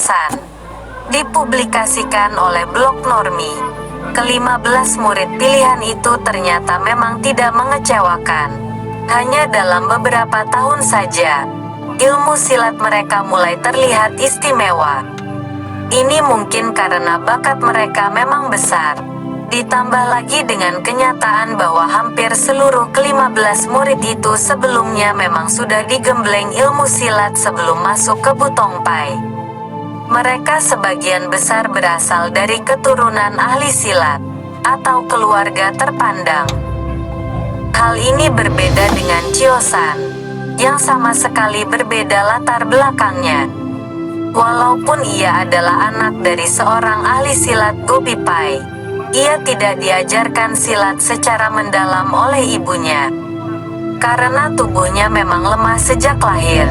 Chiosan. Dipublikasikan oleh blog Normi. Ke-15 murid pilihan itu ternyata memang tidak mengecewakan. Hanya dalam beberapa tahun saja, ilmu silat mereka mulai terlihat istimewa. Ini mungkin karena bakat mereka memang besar. Ditambah lagi dengan kenyataan bahwa hampir seluruh ke-15 murid itu sebelumnya memang sudah digembleng ilmu silat sebelum masuk ke Butongpai. Mereka sebagian besar berasal dari keturunan ahli silat, atau keluarga terpandang. Hal ini berbeda dengan Chiosan, yang sama sekali berbeda latar belakangnya. Walaupun ia adalah anak dari seorang ahli silat Gobipai, ia tidak diajarkan silat secara mendalam oleh ibunya. Karena tubuhnya memang lemah sejak lahir,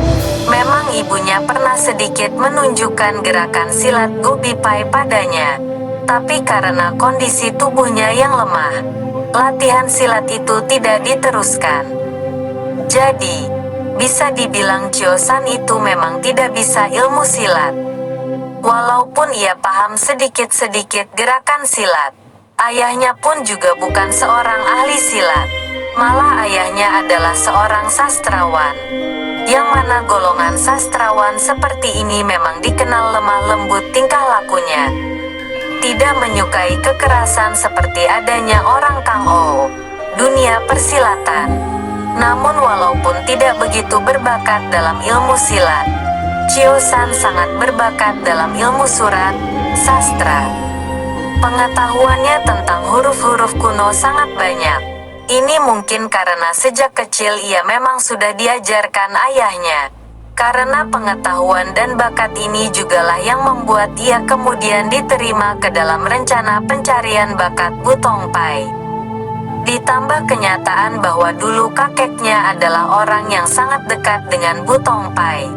memang ibunya pernah sedikit menunjukkan gerakan silat Gobipai padanya. Tapi karena kondisi tubuhnya yang lemah, latihan silat itu tidak diteruskan. Jadi, bisa dibilang Chiosan itu memang tidak bisa ilmu silat. Walaupun ia paham sedikit-sedikit gerakan silat, ayahnya pun juga bukan seorang ahli silat. Malah ayahnya adalah seorang sastrawan. Yang mana golongan sastrawan seperti ini memang dikenal lemah lembut tingkah lakunya. Tidak menyukai kekerasan seperti adanya orang Kang-o, dunia persilatan. Namun walaupun tidak begitu berbakat dalam ilmu silat, Chiosan sangat berbakat dalam ilmu surat, sastra. Pengetahuannya tentang huruf-huruf kuno sangat banyak. Ini mungkin karena sejak kecil ia memang sudah diajarkan ayahnya. Karena pengetahuan dan bakat ini jugalah yang membuat ia kemudian diterima ke dalam rencana pencarian bakat Butongpai. Ditambah kenyataan bahwa dulu kakeknya adalah orang yang sangat dekat dengan Butongpai.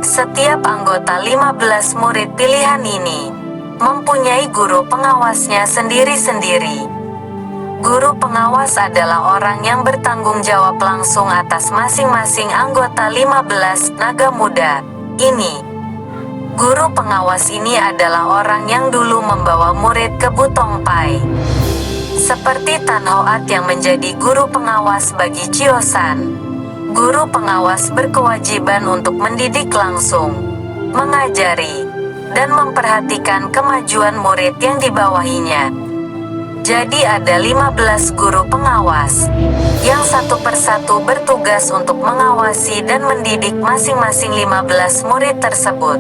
Setiap anggota 15 murid pilihan ini mempunyai guru pengawasnya sendiri-sendiri. Guru pengawas adalah orang yang bertanggung jawab langsung atas masing-masing anggota 15 naga muda ini. Guru pengawas ini adalah orang yang dulu membawa murid ke Butongpai. Seperti Tan Hoat yang menjadi guru pengawas bagi Chiosan. Guru pengawas berkewajiban untuk mendidik langsung, mengajari, dan memperhatikan kemajuan murid yang dibawahinya. Jadi ada 15 guru pengawas, yang satu persatu bertugas untuk mengawasi dan mendidik masing-masing 15 murid tersebut.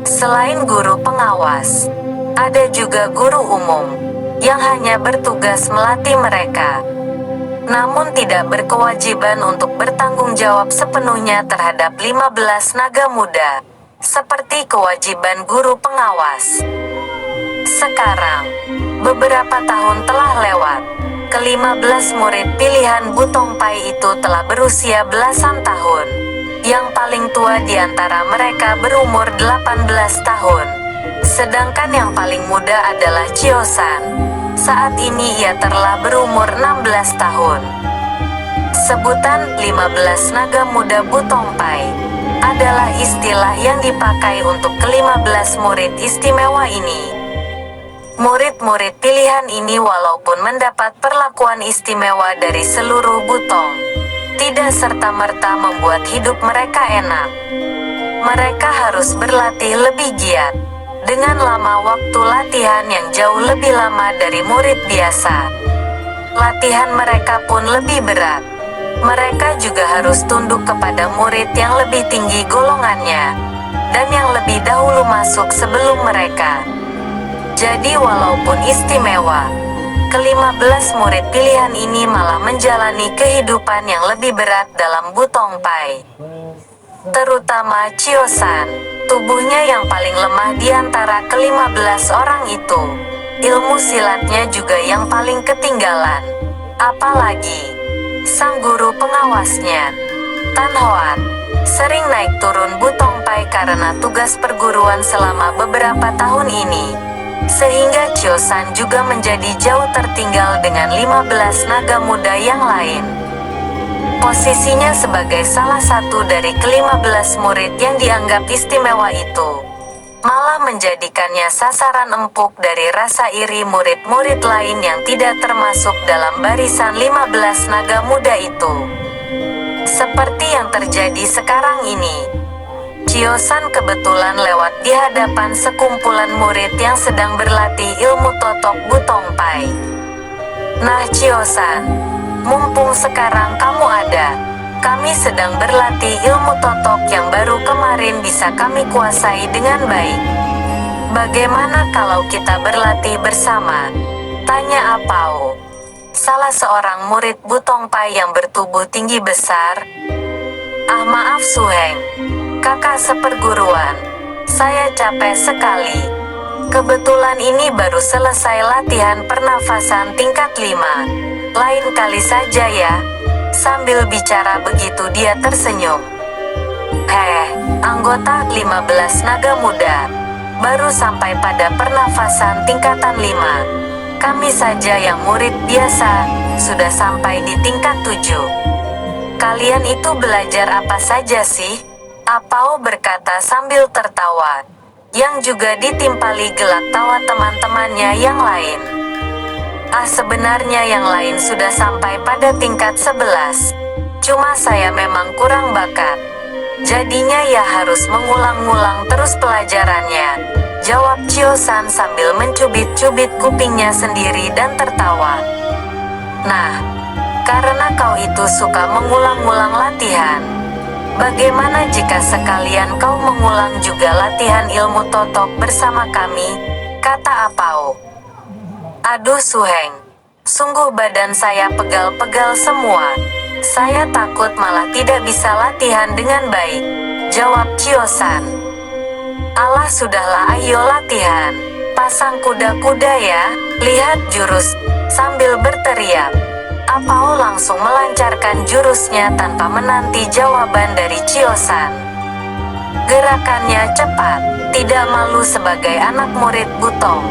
Selain guru pengawas, ada juga guru umum, yang hanya bertugas melatih mereka. Namun tidak berkewajiban untuk bertanggung jawab sepenuhnya terhadap 15 naga muda, seperti kewajiban guru pengawas. Sekarang, beberapa tahun telah lewat. Ke-15 murid pilihan Butongpai itu telah berusia belasan tahun. Yang paling tua di antara mereka berumur 18 tahun. Sedangkan yang paling muda adalah Chiosan. Saat ini ia telah berumur 16 tahun. Sebutan 15 naga muda Butongpai adalah istilah yang dipakai untuk ke-15 murid istimewa ini. Murid-murid pilihan ini walaupun mendapat perlakuan istimewa dari seluruh Butong, tidak serta-merta membuat hidup mereka enak. Mereka harus berlatih lebih giat, dengan lama waktu latihan yang jauh lebih lama dari murid biasa. Latihan mereka pun lebih berat. Mereka juga harus tunduk kepada murid yang lebih tinggi golongannya, dan yang lebih dahulu masuk sebelum mereka. Jadi walaupun istimewa, ke-15 murid pilihan ini malah menjalani kehidupan yang lebih berat dalam Butongpai. Terutama Chiosan, tubuhnya yang paling lemah di antara ke-15 orang itu. Ilmu silatnya juga yang paling ketinggalan. Apalagi, sang guru pengawasnya, Tan Hoat, sering naik turun Butongpai karena tugas perguruan selama beberapa tahun ini. Sehingga Chiosan juga menjadi jauh tertinggal dengan 15 naga muda yang lain. Posisinya sebagai salah satu dari ke-15 murid yang dianggap istimewa itu malah menjadikannya sasaran empuk dari rasa iri murid-murid lain yang tidak termasuk dalam barisan 15 naga muda itu. Seperti yang terjadi sekarang ini. Chiosan kebetulan lewat di hadapan sekumpulan murid yang sedang berlatih ilmu totok Butongpai. Nah Chiosan, mumpung sekarang kamu ada, kami sedang berlatih ilmu totok yang baru kemarin bisa kami kuasai dengan baik. Bagaimana kalau kita berlatih bersama? Tanya Apao. Salah seorang murid Butongpai yang bertubuh tinggi besar. Ah maaf Suheng, kakak seperguruan, saya capek sekali. Kebetulan ini baru selesai latihan pernafasan tingkat 5. Lain kali saja ya. Sambil bicara begitu dia tersenyum. Anggota 15 naga muda, baru sampai pada pernafasan tingkatan 5. Kami saja yang murid biasa, sudah sampai di tingkat 7. Kalian itu belajar apa saja sih? Apao berkata sambil tertawa, yang juga ditimpali gelak tawa teman-temannya yang lain. Sebenarnya yang lain sudah sampai pada tingkat 11. Cuma saya memang kurang bakat. Jadinya ya harus mengulang-ulang terus pelajarannya, jawab Chiosan sambil mencubit-cubit kupingnya sendiri dan tertawa. Nah, karena kau itu suka mengulang-ulang latihan, bagaimana jika sekalian kau mengulang juga latihan ilmu totok bersama kami, kata Apao. Aduh Suheng, sungguh badan saya pegal-pegal semua. Saya takut malah tidak bisa latihan dengan baik, jawab Chiosan. Alah sudahlah ayo latihan, pasang kuda-kuda ya, lihat jurus, sambil berteriak. Apao langsung melancarkan jurusnya tanpa menanti jawaban dari Chiosan. Gerakannya cepat, tidak malu sebagai anak murid Butong.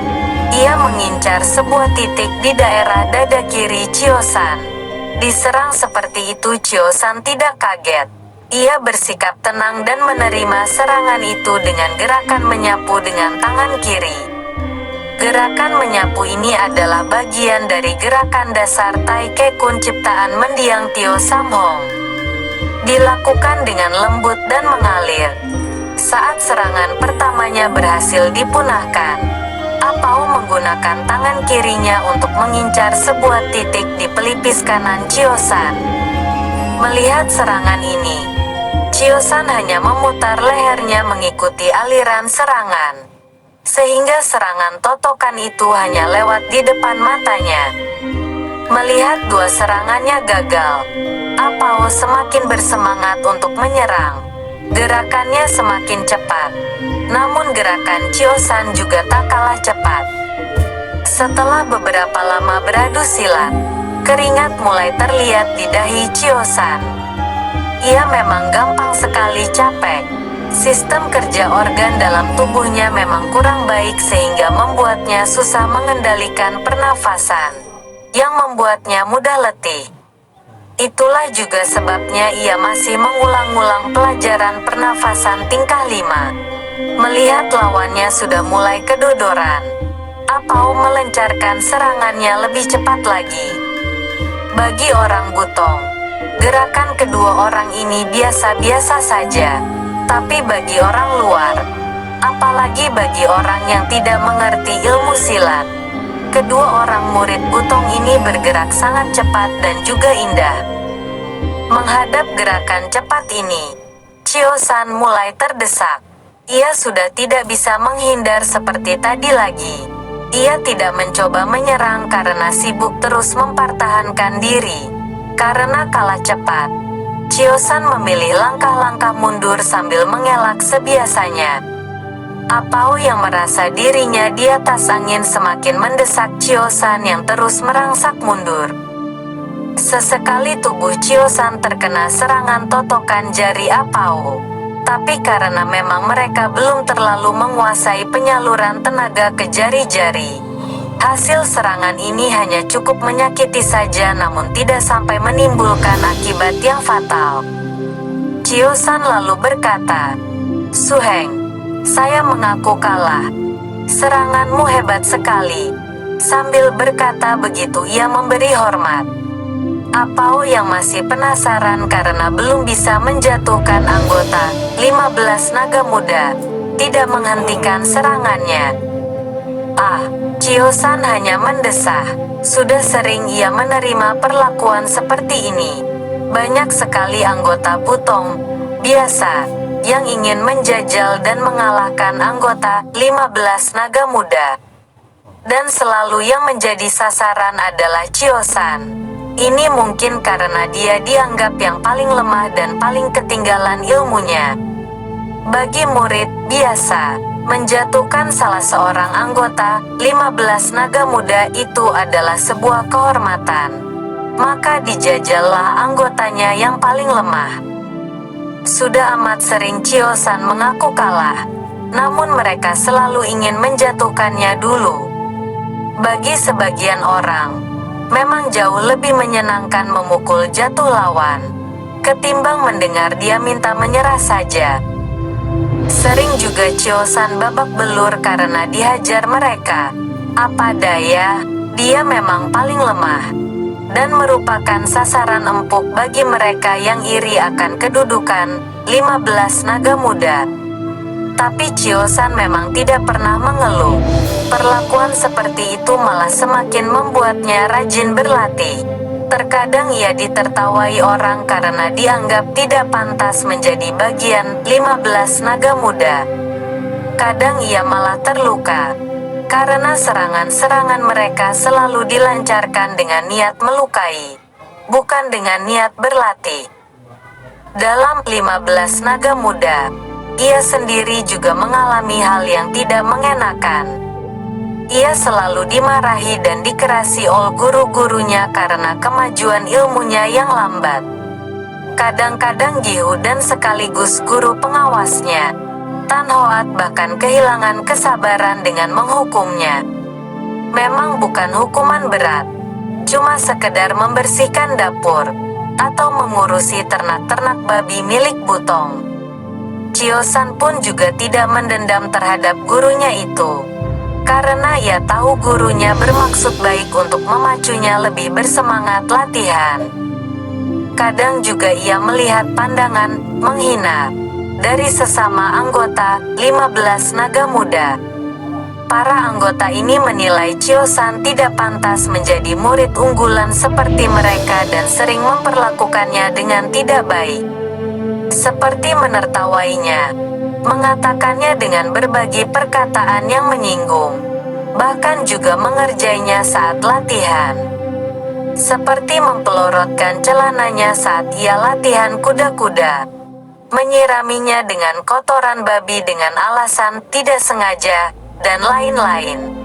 Ia mengincar sebuah titik di daerah dada kiri Chiosan. Diserang seperti itu Chiosan tidak kaget. Ia bersikap tenang dan menerima serangan itu dengan gerakan menyapu dengan tangan kiri. Gerakan menyapu ini adalah bagian dari gerakan dasar Tai Ke Kun ciptaan mendiang Tio Sam Hong. Dilakukan dengan lembut dan mengalir. Saat serangan pertamanya berhasil dipunahkan, Apao menggunakan tangan kirinya untuk mengincar sebuah titik di pelipis kanan Chiosan. Melihat serangan ini, Chiosan hanya memutar lehernya mengikuti aliran serangan, sehingga serangan totokan itu hanya lewat di depan matanya. Melihat dua serangannya gagal, Apao semakin bersemangat untuk menyerang. Gerakannya semakin cepat, namun gerakan Chiosan juga tak kalah cepat. Setelah beberapa lama beradu silat, keringat mulai terlihat di dahi Chiosan. Ia memang gampang sekali capek. Sistem kerja organ dalam tubuhnya memang kurang baik sehingga membuatnya susah mengendalikan pernafasan, yang membuatnya mudah letih. Itulah juga sebabnya ia masih mengulang-ulang pelajaran pernafasan tingkah 5. Melihat lawannya sudah mulai kedodoran, Apao melancarkan serangannya lebih cepat lagi. Bagi orang Butong, gerakan kedua orang ini biasa-biasa saja. Tapi bagi orang luar, apalagi bagi orang yang tidak mengerti ilmu silat, kedua orang murid Butong ini bergerak sangat cepat dan juga indah. Menghadap gerakan cepat ini, Chiosan mulai terdesak. Ia sudah tidak bisa menghindar seperti tadi lagi. Ia tidak mencoba menyerang karena sibuk terus mempertahankan diri. Karena kalah cepat, Chiosan memilih langkah-langkah mundur sambil mengelak sebiasanya. Apao yang merasa dirinya di atas angin semakin mendesak Chiosan yang terus merangsak mundur. Sesekali tubuh Chiosan terkena serangan totokan jari Apao. Tapi karena memang mereka belum terlalu menguasai penyaluran tenaga ke jari-jari, hasil serangan ini hanya cukup menyakiti saja namun tidak sampai menimbulkan akibat yang fatal. Chiosan lalu berkata, "Suheng, Saya mengaku kalah. Seranganmu hebat sekali. Sambil berkata begitu ia memberi hormat. Apao yang masih penasaran karena belum bisa menjatuhkan anggota 15 naga muda, tidak menghentikan serangannya. Chio-san hanya mendesah. Sudah sering ia menerima perlakuan seperti ini. Banyak sekali anggota Putong biasa yang ingin menjajal dan mengalahkan anggota 15 naga muda. Dan selalu yang menjadi sasaran adalah Chio-san. Ini mungkin karena dia dianggap yang paling lemah dan paling ketinggalan ilmunya. Bagi murid biasa, menjatuhkan salah seorang anggota 15 naga muda itu adalah sebuah kehormatan. Maka dijajallah anggotanya yang paling lemah. Sudah amat sering Chio-san mengaku kalah, namun mereka selalu ingin menjatuhkannya dulu. Bagi sebagian orang, memang jauh lebih menyenangkan memukul jatuh lawan, ketimbang mendengar dia minta menyerah saja. Sering juga Chio-san babak belur karena dihajar mereka. Apa daya, dia memang paling lemah, dan merupakan sasaran empuk bagi mereka yang iri akan kedudukan 15 naga muda. Tapi Chio-san memang tidak pernah mengeluh. Perlakuan seperti itu malah semakin membuatnya rajin berlatih. Terkadang ia ditertawai orang karena dianggap tidak pantas menjadi bagian 15 naga muda. Kadang ia malah terluka, karena serangan-serangan mereka selalu dilancarkan dengan niat melukai, bukan dengan niat berlatih. Dalam 15 naga muda, ia sendiri juga mengalami hal yang tidak mengenakan. Ia selalu dimarahi dan dikerasi oleh guru-gurunya karena kemajuan ilmunya yang lambat. Kadang-kadang Gihu dan sekaligus guru pengawasnya, Tan Hoat bahkan kehilangan kesabaran dengan menghukumnya. Memang bukan hukuman berat, cuma sekedar membersihkan dapur, atau mengurusi ternak-ternak babi milik Butong. Chio-san pun juga tidak mendendam terhadap gurunya itu, karena ia tahu gurunya bermaksud baik untuk memacunya lebih bersemangat latihan. Kadang juga ia melihat pandangan menghina dari sesama anggota 15 naga muda. Para anggota ini menilai Chio-san tidak pantas menjadi murid unggulan seperti mereka dan sering memperlakukannya dengan tidak baik. Seperti menertawainya, mengatakannya dengan berbagai perkataan yang menyinggung, bahkan juga mengerjainya saat latihan. Seperti mempelorotkan celananya saat ia latihan kuda-kuda, menyiraminya dengan kotoran babi dengan alasan tidak sengaja, dan lain-lain.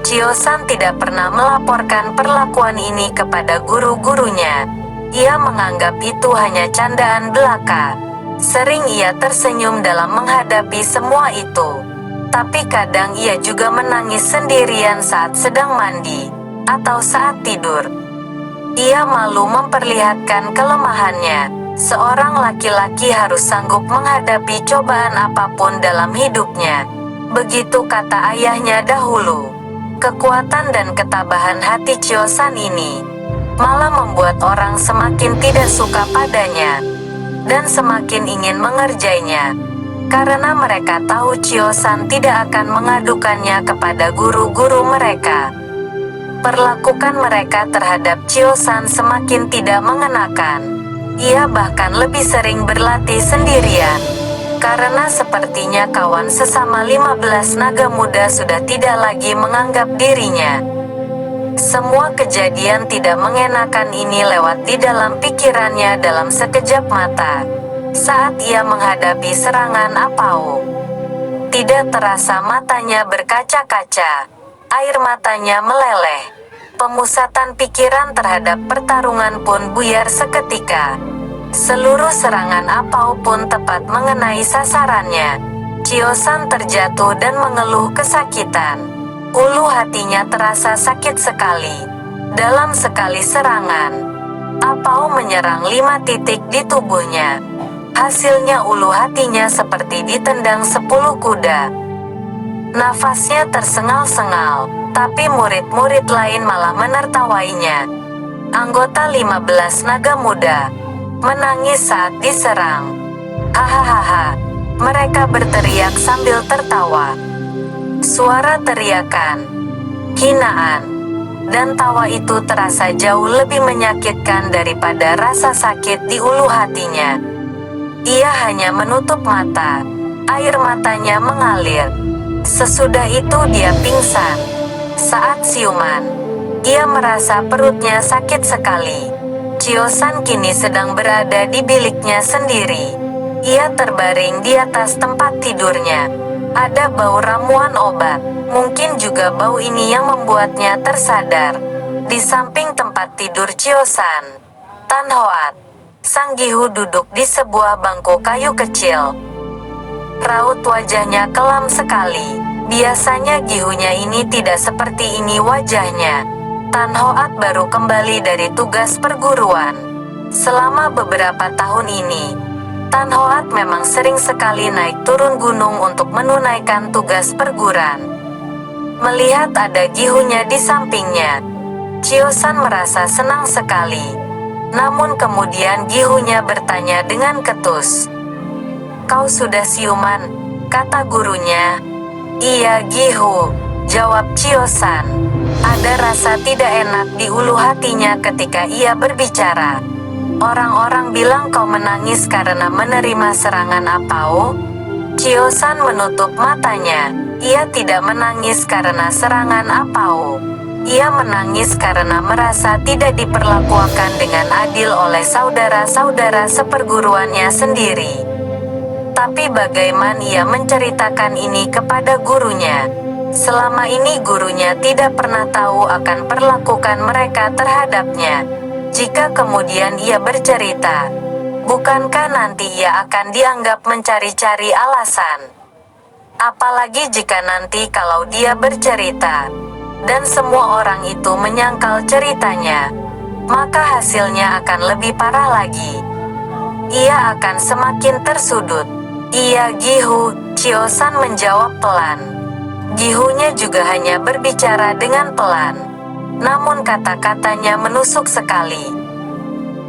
Chio-san tidak pernah melaporkan perlakuan ini kepada guru-gurunya. Ia menganggap itu hanya candaan belaka. Sering ia tersenyum dalam menghadapi semua itu. Tapi kadang ia juga menangis sendirian saat sedang mandi, atau saat tidur. Ia malu memperlihatkan kelemahannya. Seorang laki-laki harus sanggup menghadapi cobaan apapun dalam hidupnya. Begitu kata ayahnya dahulu. Kekuatan dan ketabahan hati Chio-san ini malah membuat orang semakin tidak suka padanya, dan semakin ingin mengerjainya. Karena mereka tahu Chio-san tidak akan mengadukannya kepada guru-guru mereka. Perlakukan mereka terhadap Chio-san semakin tidak mengenakan. Ia bahkan lebih sering berlatih sendirian. Karena sepertinya kawan sesama 15 naga muda sudah tidak lagi menganggap dirinya. Semua kejadian tidak mengenakan ini lewat di dalam pikirannya dalam sekejap mata. Saat ia menghadapi serangan Apao, tidak terasa matanya berkaca-kaca. Air matanya meleleh. Pemusatan pikiran terhadap pertarungan pun buyar seketika. Seluruh serangan Apao pun tepat mengenai sasarannya. Chio-san terjatuh dan mengeluh kesakitan. Ulu hatinya terasa sakit sekali. Dalam sekali serangan, Apao menyerang 5 titik di tubuhnya. Hasilnya ulu hatinya seperti ditendang 10 kuda. Nafasnya tersengal-sengal, tapi murid-murid lain malah menertawainya. Anggota 15 naga muda menangis saat diserang. Hahaha, mereka berteriak sambil tertawa. Suara teriakan, hinaan, dan tawa itu terasa jauh lebih menyakitkan daripada rasa sakit di ulu hatinya. Ia hanya menutup mata, air matanya mengalir. Sesudah itu dia pingsan. Saat siuman, ia merasa perutnya sakit sekali. Chio-san kini sedang berada di biliknya sendiri. Ia terbaring di atas tempat tidurnya. Ada bau ramuan obat, mungkin juga bau ini yang membuatnya tersadar. Di samping tempat tidur Chio-san, Tan Hoat, sang Gihu duduk di sebuah bangku kayu kecil. Raut wajahnya kelam sekali. Biasanya Gihunya ini tidak seperti ini wajahnya. Tan Hoat baru kembali dari tugas perguruan. Selama beberapa tahun ini, Tan Hoat memang sering sekali naik turun gunung untuk menunaikan tugas perguruan. Melihat ada Gihunya di sampingnya, Chio-san merasa senang sekali. Namun kemudian Gihunya bertanya dengan ketus. "Kau sudah siuman?" kata gurunya. "Iya Gihu," jawab Chio-san. Ada rasa tidak enak di ulu hatinya ketika ia berbicara. "Orang-orang bilang kau menangis karena menerima serangan Apao?" Chio-san menutup matanya. Ia tidak menangis karena serangan Apao. Ia menangis karena merasa tidak diperlakukan dengan adil oleh saudara-saudara seperguruannya sendiri. Tapi bagaimana ia menceritakan ini kepada gurunya? Selama ini gurunya tidak pernah tahu akan perlakukan mereka terhadapnya. Jika kemudian ia bercerita, bukankah nanti ia akan dianggap mencari-cari alasan? Apalagi jika nanti kalau dia bercerita, dan semua orang itu menyangkal ceritanya, maka hasilnya akan lebih parah lagi. Ia akan semakin tersudut. "Iya Gihu," Chio-san menjawab pelan. Gihunya juga hanya berbicara dengan pelan. Namun kata-katanya menusuk sekali.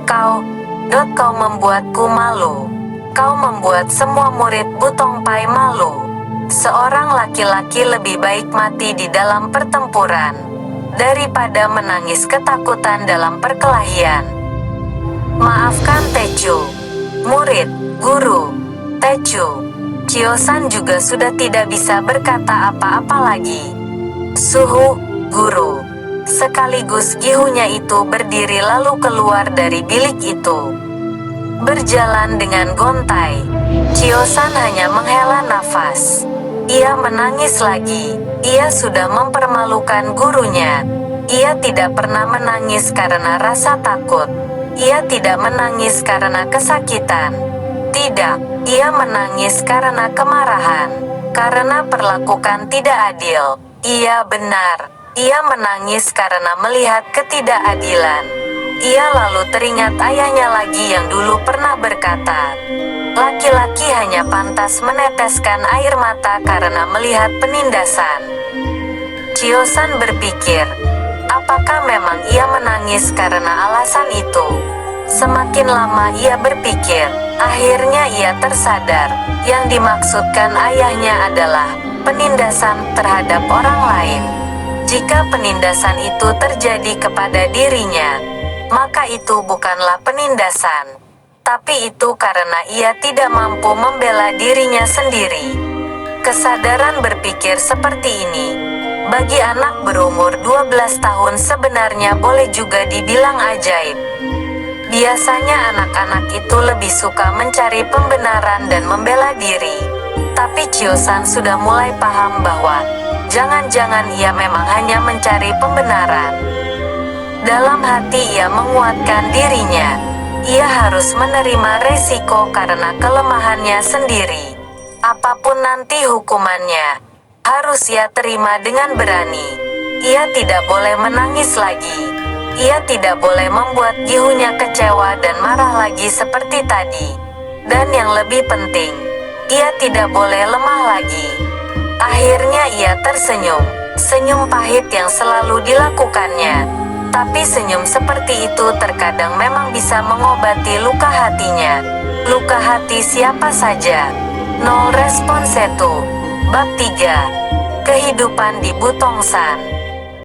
Kau membuatku malu. Kau membuat semua murid Butong Pai malu. Seorang laki-laki lebih baik mati di dalam pertempuran daripada menangis ketakutan dalam perkelahian. Maafkan Tecu, murid, guru, Tecu. Chio-san juga sudah tidak bisa berkata apa-apa lagi. Suhu, guru. Sekaligus Gihunya itu berdiri lalu keluar dari bilik itu. Berjalan dengan gontai, Chio-san hanya menghela nafas. Ia menangis lagi. Ia sudah mempermalukan gurunya. Ia tidak pernah menangis karena rasa takut. Ia tidak menangis karena kesakitan. Tidak, ia menangis karena kemarahan. Karena perlakukan tidak adil. Ia benar. Ia menangis karena melihat ketidakadilan. Ia lalu teringat ayahnya lagi yang dulu pernah berkata, laki-laki hanya pantas meneteskan air mata karena melihat penindasan. Chio-san berpikir, apakah memang ia menangis karena alasan itu? Semakin lama ia berpikir, akhirnya ia tersadar, yang dimaksudkan ayahnya adalah penindasan terhadap orang lain. Jika penindasan itu terjadi kepada dirinya, maka itu bukanlah penindasan. Tapi itu karena ia tidak mampu membela dirinya sendiri. Kesadaran berpikir seperti ini, bagi anak berumur 12 tahun sebenarnya boleh juga dibilang ajaib. Biasanya anak-anak itu lebih suka mencari pembenaran dan membela diri. Tapi Chio-san sudah mulai paham bahwa, jangan-jangan ia memang hanya mencari pembenaran. Dalam hati ia menguatkan dirinya. Ia harus menerima resiko karena kelemahannya sendiri. Apapun nanti hukumannya, harus ia terima dengan berani. Ia tidak boleh menangis lagi. Ia tidak boleh membuat Gihunya kecewa dan marah lagi seperti tadi. Dan yang lebih penting, ia tidak boleh lemah lagi. Akhirnya ia tersenyum, senyum pahit yang selalu dilakukannya. Tapi senyum seperti itu terkadang memang bisa mengobati luka hatinya. Luka hati siapa saja? Nol respon Setu. Bab 3. Kehidupan di Butongsan.